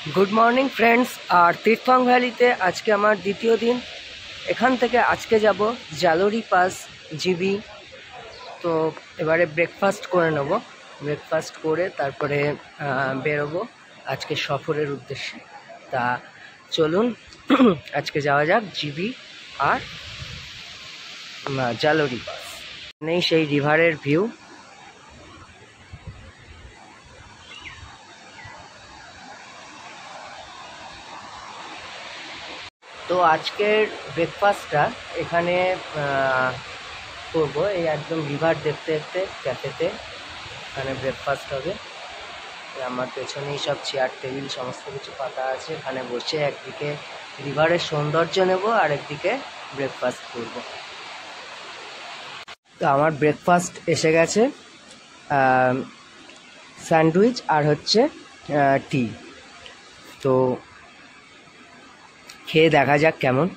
Good morning friends. আর তীর্থং ভ্যালিতে আজকে আমার দ্বিতীয় দিন। এখান থেকে আজকে যাব জালোরি পাস জিবি। তো এবারে ব্রেকফাস্ট করে নেব, ব্রেকফাস্ট করে তারপরে বেরোবো আজকে সফরের উদ্দেশ্যে। তা চলুন আজকে যাওয়া যাক জিবি আর জালোরি পাস। নেই সেই রিভারের ভিউ। তো আজকের ব্রেকফাস্টটা এখানে করবো, এই একদম রিভার দেখতে দেখতে ক্যাফেতে এখানে ব্রেকফাস্ট হবে। আমার পেছনেই সব চেয়ার টেবিল সমস্ত কিছু পাতা আছে, এখানে বসে একদিকে রিভারের সৌন্দর্য নেব আর একদিকে ব্রেকফাস্ট করব। তো আমার ব্রেকফাস্ট এসে গেছে, স্যান্ডউইচ আর হচ্ছে টি। তো খেয়ে দেখা যাক কেমন।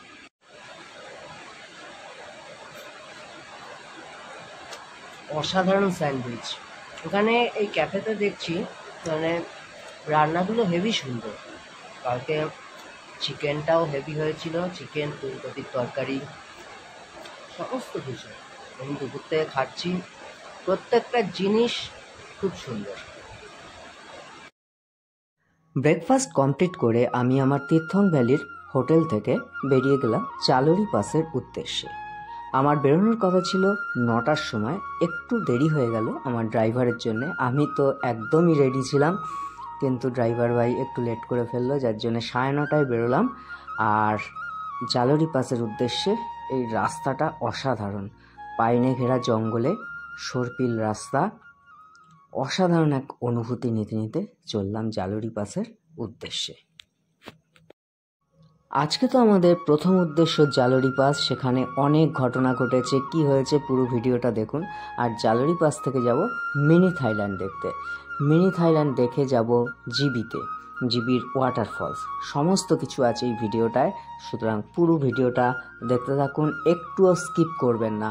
অসাধারণ স্যান্ডউইচ। ওখানে এই ক্যাফেতে দেখছি মানে রান্নাগুলো হেভি সুন্দর। কালকে চিকেনটাও হেভি হয়েছিল, চিকেন, ফুলকপির তরকারি, সমস্ত কিছু। আমি দুপুর থেকে খাচ্ছি, প্রত্যেকটা জিনিস খুব সুন্দর। ব্রেকফাস্ট কমপ্লিট করে আমি আমার তীর্থং ভ্যালির হোটেল থেকে বেরিয়ে গেলাম জালোরি পাসের উদ্দেশ্যে। আমার বেরোনোর কথা ছিল 9টার সময়, একটু দেরি হয়ে গেল আমার ড্রাইভারের জন্যে। আমি তো একদমই রেডি ছিলাম, কিন্তু ড্রাইভার ভাই একটু লেট করে ফেললো, যার জন্য 9:30টায় বেরোলাম আর জালোরি পাসের উদ্দেশ্যে। এই রাস্তাটা অসাধারণ, পাইনে ঘেরা জঙ্গলে সর্পিল রাস্তা। অসাধারণ এক অনুভূতি নিতে নিতে চললাম জালোরি পাসের উদ্দেশ্যে। আজকে তো আমাদের প্রথম উদ্দেশ্য জালোরি পাস। সেখানে অনেক ঘটনা ঘটেছে, কি হয়েছে পুরো ভিডিওটা দেখুন। আর জালোরি পাস থেকে যাব মিনি থাইল্যান্ড দেখতে। মিনি থাইল্যান্ড দেখে যাব জিবিতে, জিবির ওয়াটারফলস। সমস্ত কিছু আছে এই ভিডিওটায়, সুতরাং পুরো ভিডিওটা দেখতে থাকুন, একটুও স্কিপ করবেন না।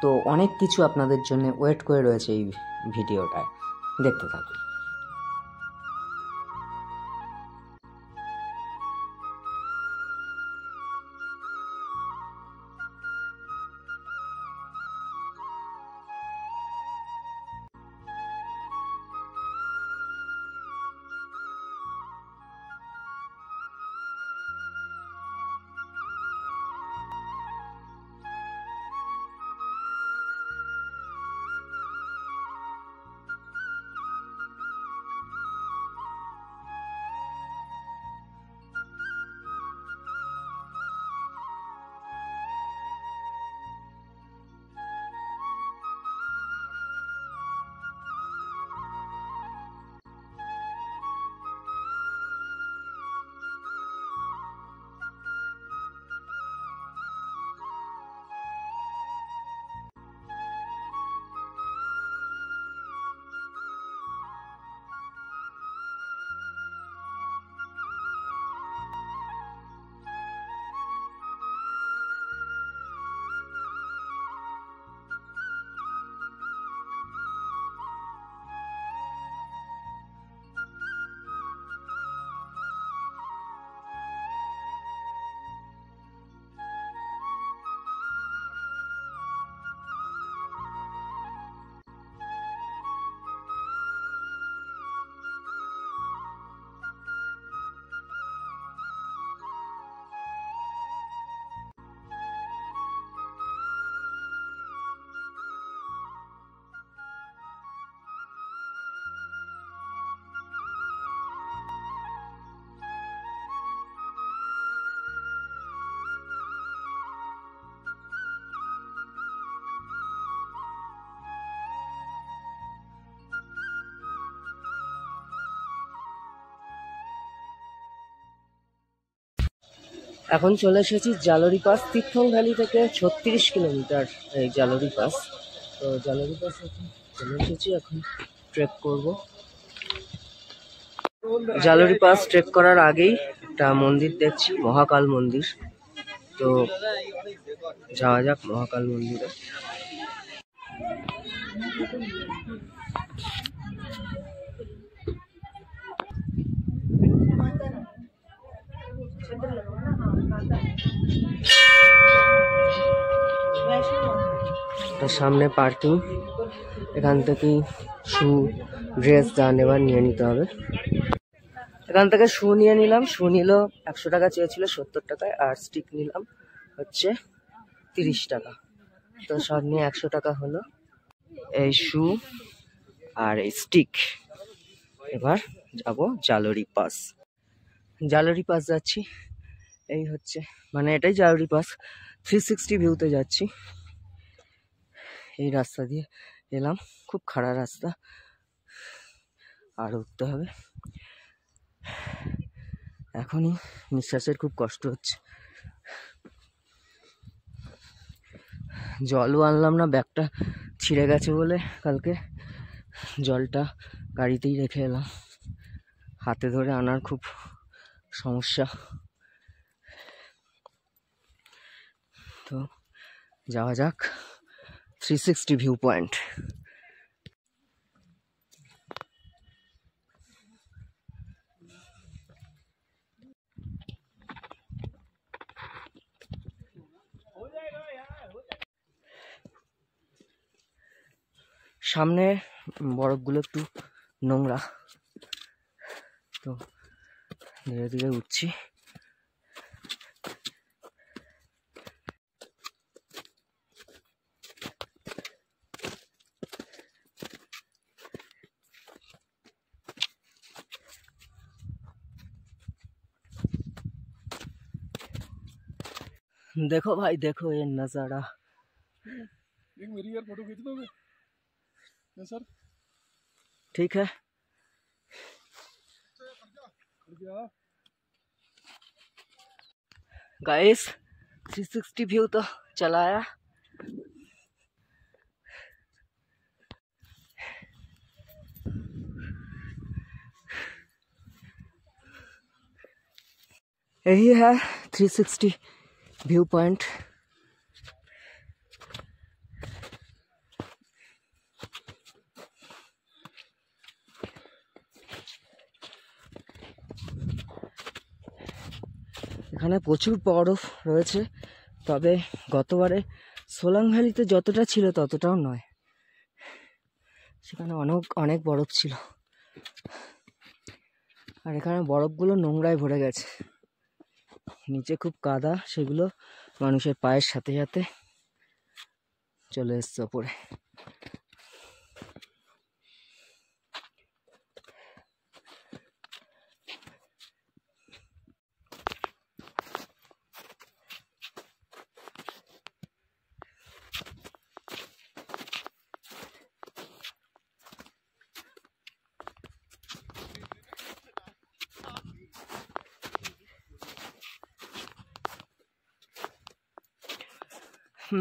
তো অনেক কিছু আপনাদের জন্য ওয়েট করে রয়েছে এই ভিডিওটায়, দেখতে থাকুন। এখন চলে এসেছি জালোরি পাস। তীর্থং ভ্যালি থেকে 36 কিলোমিটার এই জালোরি পাস। তো জালোরি পাস এখন চলে এসেছি, এখন ট্রেক করব। জালোরি পাস ট্রেক করার আগেই একটা মন্দির দেখছি, মহাকাল মন্দির। তো যাওয়া যাক মহাকাল মন্দিরে। তো সামনে পার্কিং, এখান থেকেই শু, ড্রেস যা নেবার নিয়ে নিতে হবে। এখান থেকে শু নিয়ে নিলাম, শু নিল 100 টাকা চেয়েছিল, 70 টাকায়, আর স্টিক নিলাম হচ্ছে 30 টাকা। তো সব নিয়ে 100 টাকা হলো। এই শু আর এই স্টিক। এবার যাব জালোরি পাস। জালোরি পাস যাচ্ছি, এই হচ্ছে মানে এটাই জালোরি পাস। 360 ভিউতে যাচ্ছি। এই রাস্তা দিয়ে এলাম, খুব খারাপ রাস্তা, আর উঠতে হবে। এখনই নিঃশ্বাসের খুব কষ্ট হচ্ছে। জলও আনলাম না, ব্যাগটা ছিঁড়ে গেছে বলে কালকে জলটা গাড়িতেই রেখে এলাম। হাতে ধরে আনার খুব সমস্যা। তো যাওয়া যাক 360 ভিউ পয়েন্ট। সামনে বরফগুলো একটু নোংরা, তো ধীরে ধীরে উঠছি। देखो भाई देखो ये नज़ारा। एक मेरी यार फोटो खींच दोगे? सर ठीक है। गाइस 360 व्यू तो चलाया। यही है 360 व्यू पॉइंट। এখানে প্রচুর বরফ রয়েছে, তবে গতবারে সোলাং ভ্যালিতে যতটা ছিল ততটাও নয়। সেখানে অনেক বরফ ছিল, আর এখানে বরফগুলো নোংরায় ভরে গেছে। নিচে খুব কাদা, সেগুলো মানুষের পায়ের সাথে সাথে চলে এসছে ওপরে।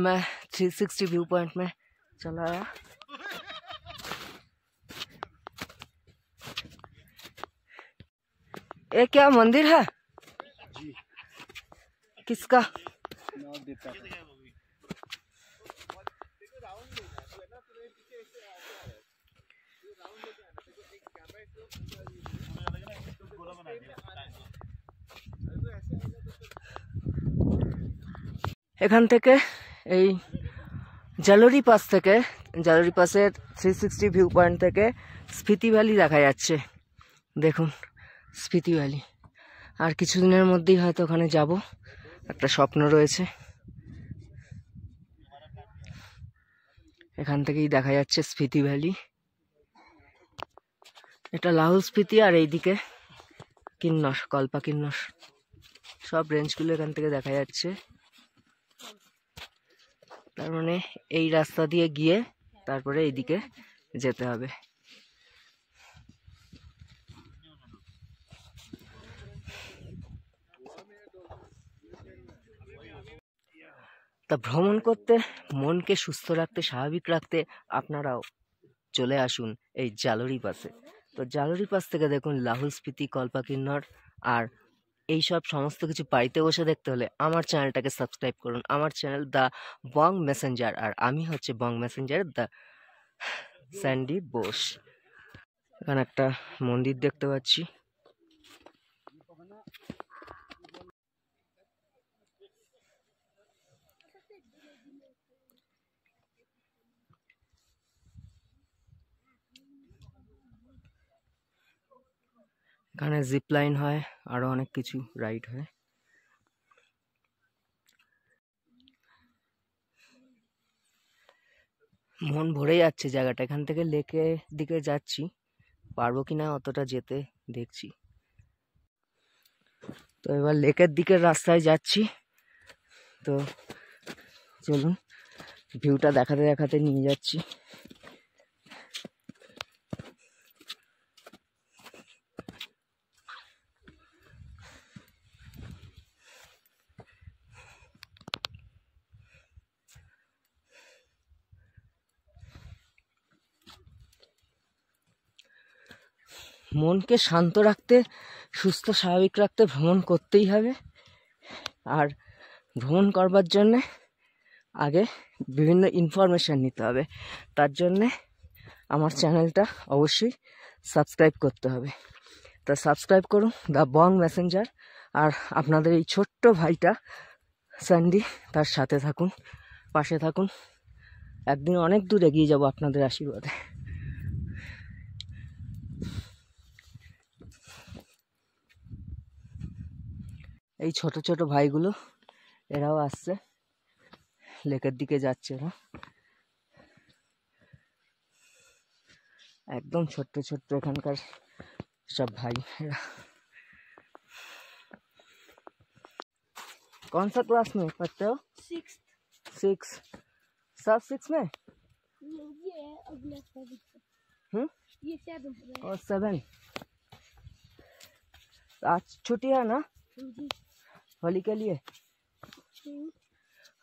मैं 360 व्यू पॉइंट में चला आया। ये क्या मंदिर है? किसका? এখান থেকে এই জালোরি পাস থেকে, জালোরি পাসের 360 ভিউ পয়েন্ট থেকে স্পিতি ভ্যালি দেখা যাচ্ছে। দেখুন স্পিতি ভ্যালি। আর কিছুদিনের মধ্যেই হয়তো ওখানে যাব, একটা স্বপ্ন রয়েছে। এখান থেকেই দেখা যাচ্ছে স্পিতি ভ্যালি। এটা লাহুল স্পিতি, আর এইদিকে কিন্নর, কল্পা কিন্নর, সব রেঞ্জগুলো এখান থেকে দেখা যাচ্ছে। তার মানে এই রাস্তা দিয়ে গিয়ে তারপরে এইদিকে যেতে হবে। তা ভ্রমণ করতে, মনকে সুস্থ রাখতে, স্বাভাবিক রাখতে আপনারাও চলে আসুন এই জালোরি পাসে। তো জালোরি পাস থেকে দেখুন লাহুল স্পিতি, কল্পা কিন্নর, আর এইসব সমস্ত কিছু বাড়িতে বসে দেখতে হলে আমার চ্যানেলটাকে সাবস্ক্রাইব করুন। আমার চ্যানেল দ্য বং মেসেঞ্জার, আর আমি হচ্ছে বং মেসেঞ্জার দ্য স্যান্ডি বোস। এখানে একটা মন্দির দেখতে পাচ্ছি। এখানে জিপ লাইন হয়, আরো অনেক কিছু রাইড হয়। মন ভরে যাচ্ছে জায়গাটা। এখান থেকে লেকের দিকে যাচ্ছি, পারবো কিনা অতটা যেতে দেখছি। তো এবার লেকের দিকের রাস্তায় যাচ্ছি। তো চলুন ভিউটা দেখাতে দেখাতে নিয়ে যাচ্ছি। মনকে শান্ত রাখতে, সুস্থ স্বাভাবিক রাখতে ভ্রমণ করতেই হবে। আর ভ্রমণ করবার জন্যে আগে বিভিন্ন ইনফরমেশান নিতে হবে। তার জন্যে আমার চ্যানেলটা অবশ্যই সাবস্ক্রাইব করতে হবে। তা সাবস্ক্রাইব করুন দ্য বং মেসেঞ্জার। আর আপনাদের এই ছোট্ট ভাইটা স্যান্ডি, তার সাথে থাকুন, পাশে থাকুন। একদিন অনেক দূর এগিয়ে যাব আপনাদের আশীর্বাদে। এই ছোট ছোট ভাইগুলো, এরাও আসছে, লেকের দিকে যাচ্ছে এরা। একদম ছোট্ট ছোট্ট এখানকার सब भाई। कौन सा क्लास में पढ़ते हो? सिक्स। सब सिक्स में? ये अगला 7 ये 7 और 7। आज छुट्टी है ना होली के लिए?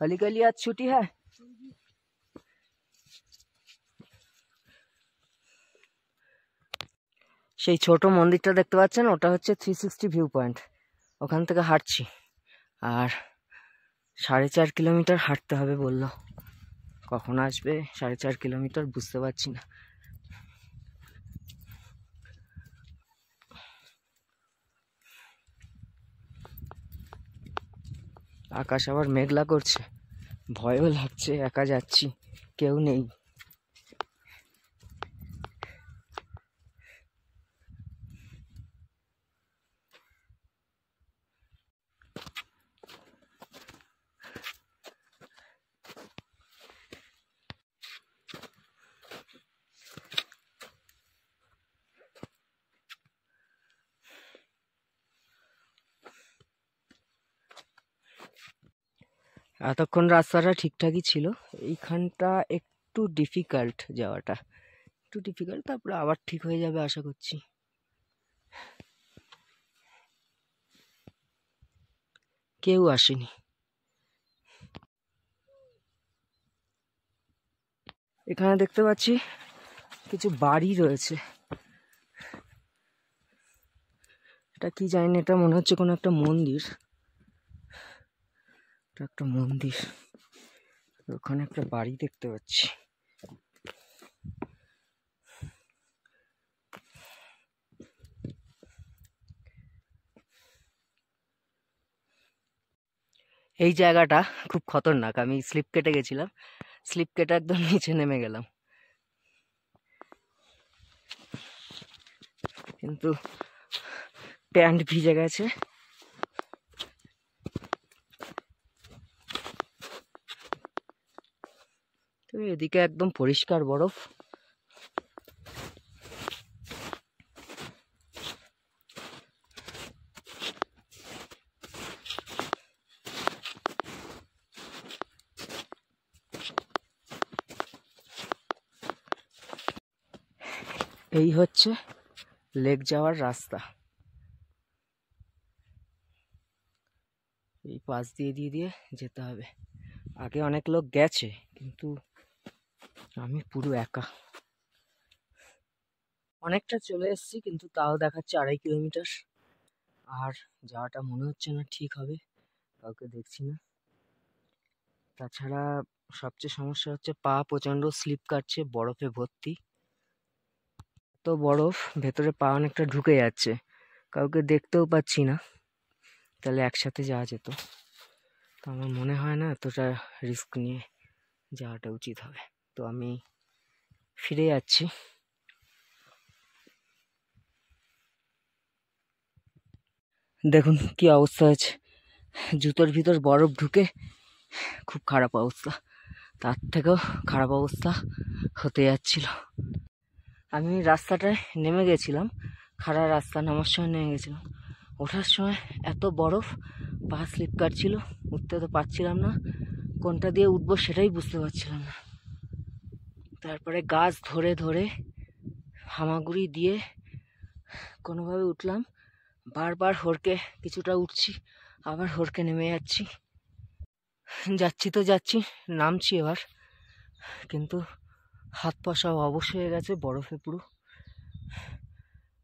होली के लिए आज छुट्टी है। সেই ছোট মন্দিরটা দেখতে পাচ্ছেন, ওটা হচ্ছে 360 ভিউ পয়েন্ট। ওখান থেকে হাঁটছি, আর 4.5 কিলোমিটার হাঁটতে হবে বললো। কখন আসবে 4.5 কিলোমিটার বুঝতে পারছি না। আকাশ আবার মেঘলা করছে, ভয়ও লাগছে, একা যাচ্ছি, কেউ নেই। এতক্ষণ রাস্তাটা ঠিকঠাকই ছিল, এইখানটা একটু ডিফিকাল্ট, যাওয়াটা একটু ডিফিকাল্ট, তারপরে আবার ঠিক হয়ে যাবে আশা করছি। কেউ আসেনি। এখানে দেখতে পাচ্ছি কিছু বাড়ি রয়েছে, এটা কি জানি না, এটা মনে হচ্ছে কোনো একটা মন্দির। এটা একটা মন্দির, ওখানে একটা বাড়ি দেখতে পাচ্ছি। এই জায়গাটা খুব খতরনাক, আমি স্লিপ কেটে গেছিলাম, স্লিপ কেটে একদম নিচে নেমে গেলাম, কিন্তু প্যান্ট ভিজে গেছে। তো এদিকে একদম পরিষ্কার বরফ। এই হচ্ছে লেক যাওয়ার রাস্তা, এই পাশ দিয়ে দিয়ে যেতে হবে। আগে অনেক লোক গেছে, কিন্তু আমি পুরো একা। অনেকটা চলে এসেছি, কিন্তু তাও দেখাচ্ছে 2.5 কিলোমিটার। আর যাওয়াটা মনে হচ্ছে না ঠিক হবে, কাউকে দেখছি না। তাছাড়া সবচেয়ে সমস্যা হচ্ছে পা প্রচণ্ড স্লিপ কাটছে, বরফে ভর্তি। তো বরফ, ভেতরে পা অনেকটা ঢুকে যাচ্ছে, কাউকে দেখতেও পাচ্ছি না, তাহলে একসাথে যাওয়া যেত। তো আমার মনে হয় না এতটা রিস্ক নিয়ে যাওয়াটা উচিত হবে। তো আমি ফিরে যাচ্ছি। দেখুন কি অবস্থা হয়েছে, জুতোর ভিতর বরফ ঢুকে খুব খারাপ অবস্থা, তার থেকেও খারাপ অবস্থা হতে যাচ্ছিল। আমি রাস্তাটায় নেমে গেছিলাম, খাড়া রাস্তা, নামার সময় নেমে গেছিলাম। ওঠার সময় এত বরফ, পা স্লিপ কাটছিল, উঠতে তো পারছিলাম না, কোনটা দিয়ে উঠবো সেটাই বুঝতে পারছিলাম না। তারপরে গাছ ধরে ধরে হামাগুড়ি দিয়ে কোনোভাবে উঠলাম, বারবার হড়কে কিছুটা উঠছি, আবার হড়কে নেমে যাচ্ছি, যাচ্ছি তো যাচ্ছি, নামছি এবার, কিন্তু হাত পা সব অবশ হয়ে গেছে বরফে, পুরো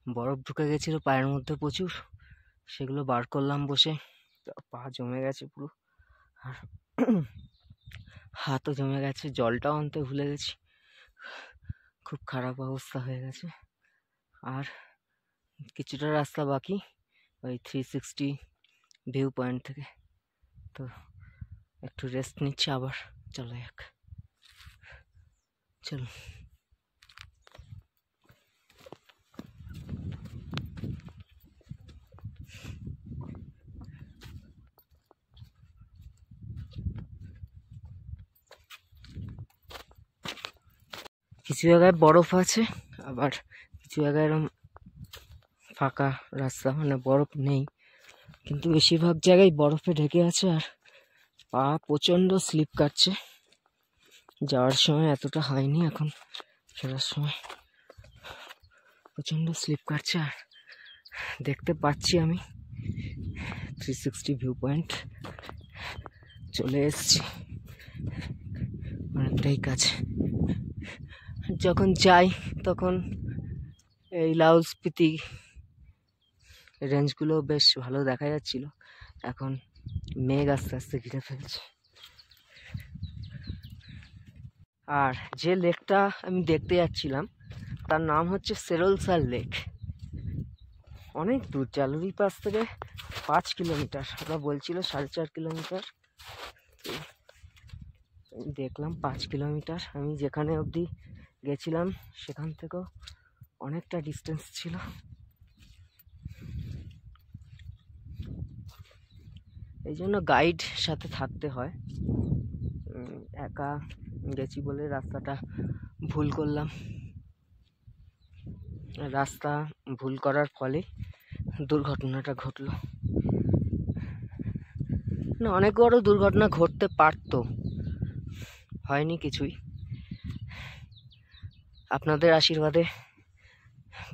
বরফ ঢুকে গেছিল পায়ের মধ্যে প্রচুর, সেগুলো বার করলাম বসে, পা জমে গেছে পুরো, আর হাতও জমে গেছে, জলটাও আনতে ভুলে গেছি, খুব খারাপ অবস্থা হয়ে গেছে। আর কিছুটা রাস্তা বাকি ওই 360 ভিউ পয়েন্ট থেকে, তো একটু রেস্ট নিচ্ছি, আবার চলো যাক, চলো। কিছু জায়গায় বরফ আছে, আবার কিছু জায়গায় এরকম ফাঁকা রাস্তা, মানে বরফ নেই, কিন্তু বেশিরভাগ জায়গায় বরফে ঢেকে আছে, আর পা প্রচণ্ড স্লিপ কাটছে। যাওয়ার সময় এতটা হয়নি, এখন ফেরার সময় প্রচণ্ড স্লিপ কাটছে। আর দেখতে পাচ্ছি আমি 360 ভিউ পয়েন্ট চলে এসেছি, অনেকটাই কাছে। যখন যাই তখন এই লাউল স্পিতি রেঞ্জগুলো বেশ ভালো দেখা যাচ্ছিল, এখন মেঘ আস্তে আস্তে ঘিরে ফেলছে। আর যে লেকটা আমি দেখতে যাচ্ছিলাম তার নাম হচ্ছে সেরলসার লেক, অনেক দূর, জালুরি পাস থেকে 5 কিলোমিটার, ওরা বলছিল 4.5 কিলোমিটার, দেখলাম 5 কিলোমিটার। আমি যেখানে অবধি গেছিলাম সেখান থেকেও অনেকটা ডিস্টেন্স ছিল। এই জন্য গাইড সাথে থাকতে হয়, একা গেছি বলে রাস্তাটা ভুল করলাম, রাস্তা ভুল করার ফলে দুর্ঘটনাটা ঘটলো। না, অনেক বড় দুর্ঘটনা ঘটতে পারতো, হয়নি কিছুই, আপনাদের আশীর্বাদে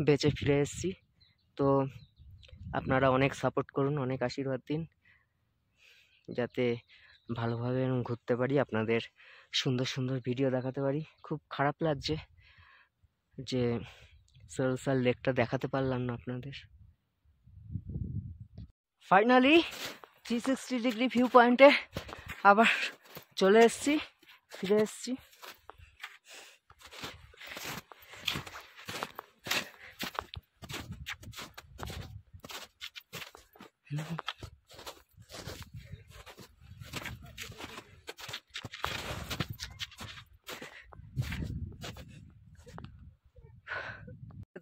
বেঁচে ফিরে এসেছি। তো আপনারা অনেক সাপোর্ট করুন, অনেক আশীর্বাদ দিন, যাতে ভালোভাবে ঘুরতে পারি, আপনাদের সুন্দর সুন্দর ভিডিও দেখাতে পারি। খুব খারাপ লাগছে যে সেরলসার লেকটা দেখাতে পারলাম না আপনাদের। ফাইনালি 360 ডিগ্রি ভিউ পয়েন্টে আবার চলে এসেছি, ফিরে এসেছি।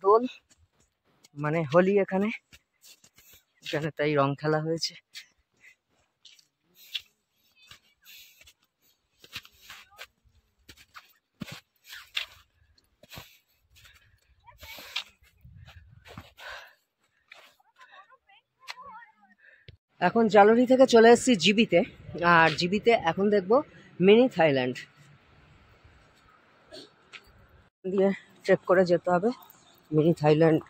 দোল মানে হোলি, এখানে তাই রং খেলা হয়েছে। এখন জালুরি থেকে চলে এসেছি জিবিতে, আর জিবিতে এখন দেখবো মিনি থাইল্যান্ড দিয়ে ট্রেক করে যেতে হবে মিনি থাইল্যান্ড।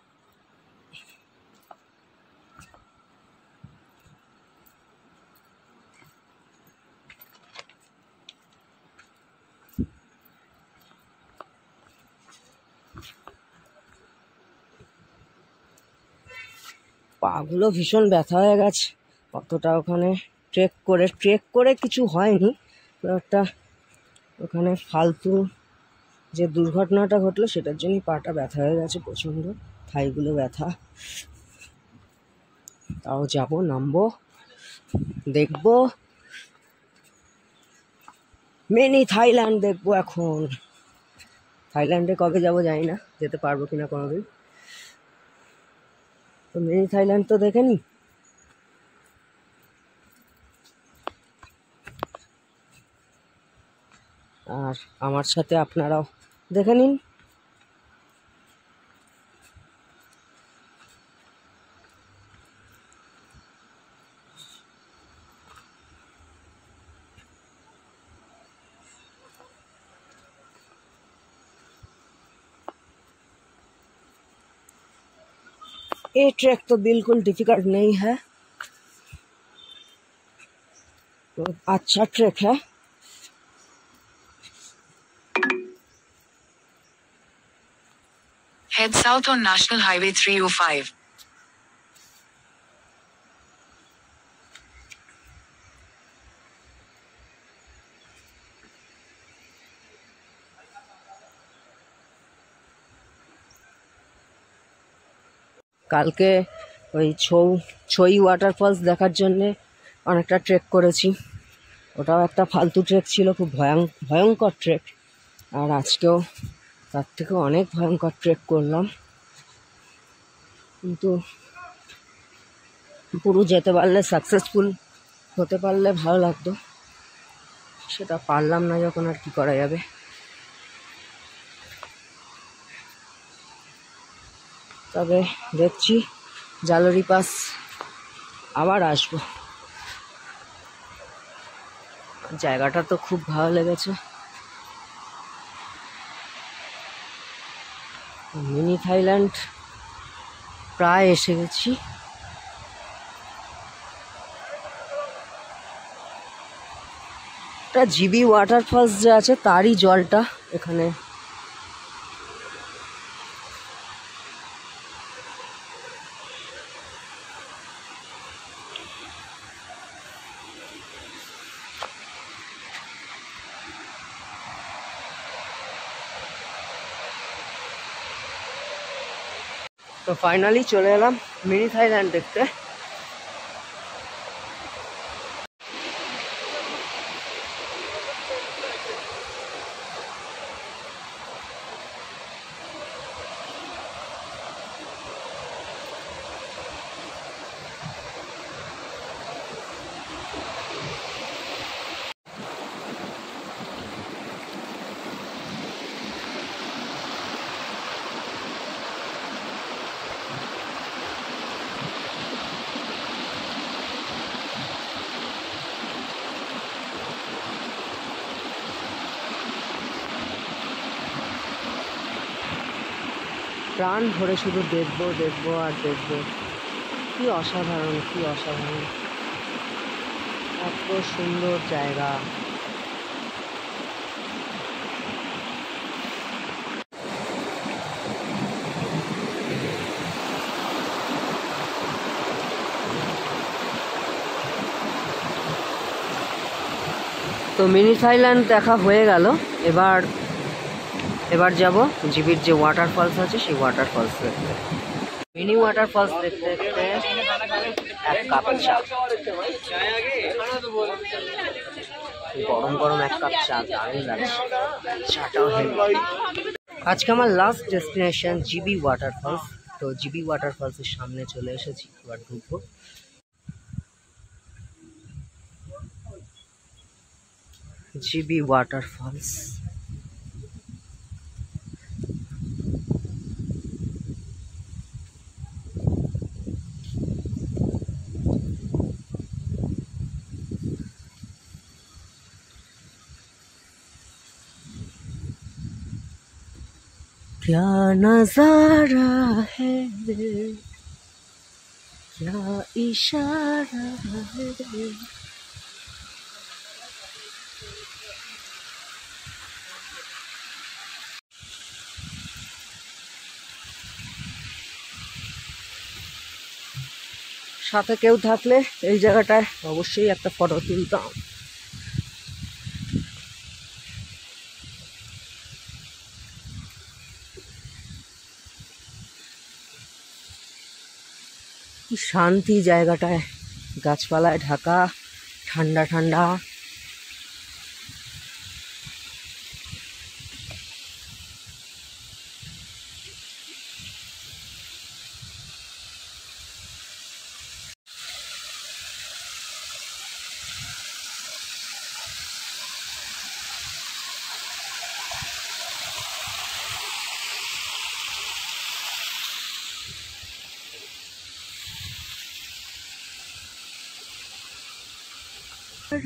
পাগুলো ভীষণ ব্যথা হয়ে গেছে, কতটা ওখানে ট্রেক করে কিছু হয়নি, একটা ওখানে ফালতু যে দুর্ঘটনাটা ঘটলো সেটার জন্যই পাটা ব্যথা হয়ে গেছে প্রচণ্ড, থাইগুলো ব্যথা। তাও যাবো, নামবো, দেখবো, মিনি থাইল্যান্ড দেখবো এখন। থাইল্যান্ডে কবে যাব জানি না, যেতে পারবো কিনা কোনোদিন। তো মিনি থাইল্যান্ড তো দেখে নি। আর আমার সাথে আপনারাও দেখে নিন। ये ट्रैक तो बिल्कुल डिफिकल्ट नहीं है, तो अच्छा ट्रैक है। Head south on National Highway 305. কালকে ওই ছই ওয়াটারফলস দেখার জন্যে অনেকটা ট্রেক করেছি, ওটাও একটা ফালতু ট্রেক ছিল, খুব ভয়ঙ্কর ট্রেক। আর আজকেও তার থেকেও অনেক ভয়ঙ্কর ট্রেক করলাম, কিন্তু পুরো যেতে পারলে, সাকসেসফুল হতে পারলে ভালো লাগতো। সেটা পারলাম না যখন, আর কি করা যাবে। তবে দেখছি জালোরি পাস আবার আসবো। জায়গাটা তো খুব ভালো লেগেছে। মিনি থাইল্যান্ড প্রায় এসে গেছি। একটা জিবি ওয়াটারফলস যে আছে তারই জলটা এখানে। তো ফাইনালি চলে এলাম মিনি থাইল্যান্ড দেখতে। প্রাণ ভরে শুধু দেখবো দেখবো আর দেখবো। কি অসাধারণ, কি অসাধারণ, এত সুন্দর জায়গা। তো মিনি থাইল্যান্ড দেখা হয়ে গেল। এবার যাব জিবির যে ওয়াটারফলস আছে সেই ওয়াটারফলস দেখতে। মিনি ওয়াটারফলস দেখতে দেখতে এক কাপ চা, গরম গরম এক কাপ চা, দারুণ লাগছে। চাটাও হেভি। আজকে আমার লাস্ট ডেস্টিনেশন জিবি ওয়াটারফলস। তো জিবি ওয়াটারফলসের সামনে চলে এসেছি, এবার ঢুকবো। GB waterfalls. क्या नजारा है, क्या इशारा है। সাথে কেউ থাকলে এই জায়গাটায় অবশ্যই একটা ফটো তুলতাম। কি শান্তি জায়গাটায়, গাছপালায় ঢাকা, ঠান্ডা ঠান্ডা। কি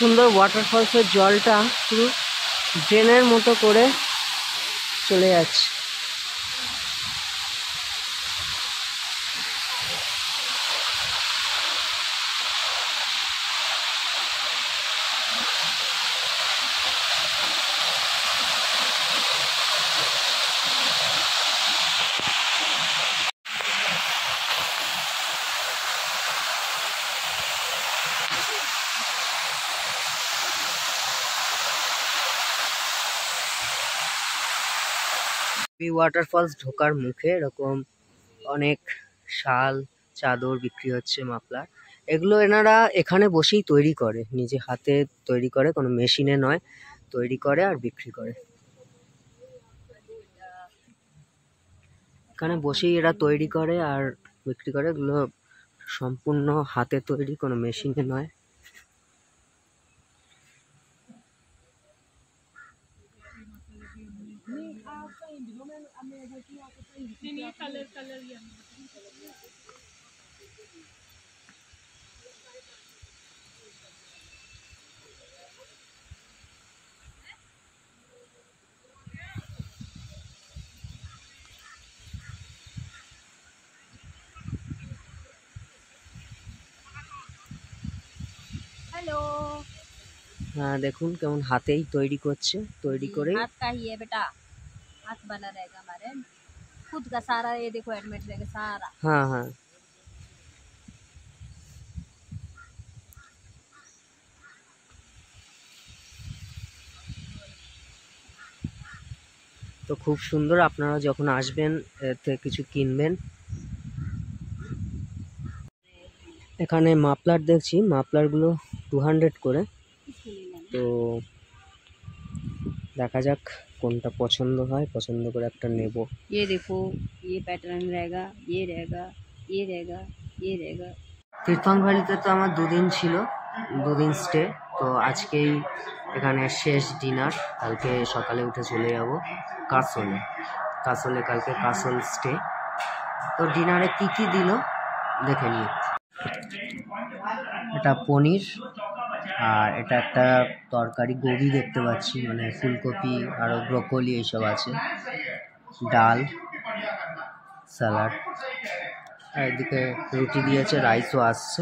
সুন্দর ওয়াটারফলসের জলটা পুরো ড্রেনের মতো করে চলে যাচ্ছে। এই ওয়াটারফলস ঢোকার মুখে এরকম অনেক শাল চাদর বিক্রি হচ্ছে, মাফলার। এগুলো এনারা এখানে বসেই তৈরি করে, নিজে হাতে তৈরি করে, কোনো মেশিনে নয়, তৈরি করে আর বিক্রি করে। এখানে বসেই এরা তৈরি করে আর বিক্রি করে। এগুলো সম্পূর্ণ হাতে তৈরি, কোনো মেশিনে নয়। हेलो। হ্যাঁ, দেখুন কেমন হাতেই তৈরি করছে, তৈরি করে हाथ का ही है बेटा, हाथ बना रहेगा हमारे, खुद का सारा ये देखो एडमिट रहेगा सारा। হ্যাঁ হ্যাঁ তো খুব সুন্দর। আপনারা যখন আসবেন এতে কিছু কিনবেন। এখানে মাফলার দেখছি, মাফলারগুলো 200 করে। তো দেখা যাক কোনটা পছন্দ হয়, পছন্দ করে একটা নেব। ये देखो ये पैटर्न रहेगा, ये रहेगा, ये रहेगा, ये रहेगा। তীর্থং ভ্যালিতে তো আমার 2 দিন ছিল, 2 দিন স্টে। তো আজকেই এখানে শেষ ডিনার, কালকে সকালে উঠে চলে যাব কাসলে। কাসলে কালকে কাসল স্টে। তো ডিনারে কি কি দিল দেখে নিই। এটা পনির, আর এটা একটা তরকারি গোবি দেখতে পাচ্ছি, মানে ফুলকপি আরও ব্রোকলি এইসব আছে, ডাল, স্যালাড, আর এদিকে রুটি দিয়েছে, রাইসও আসছে।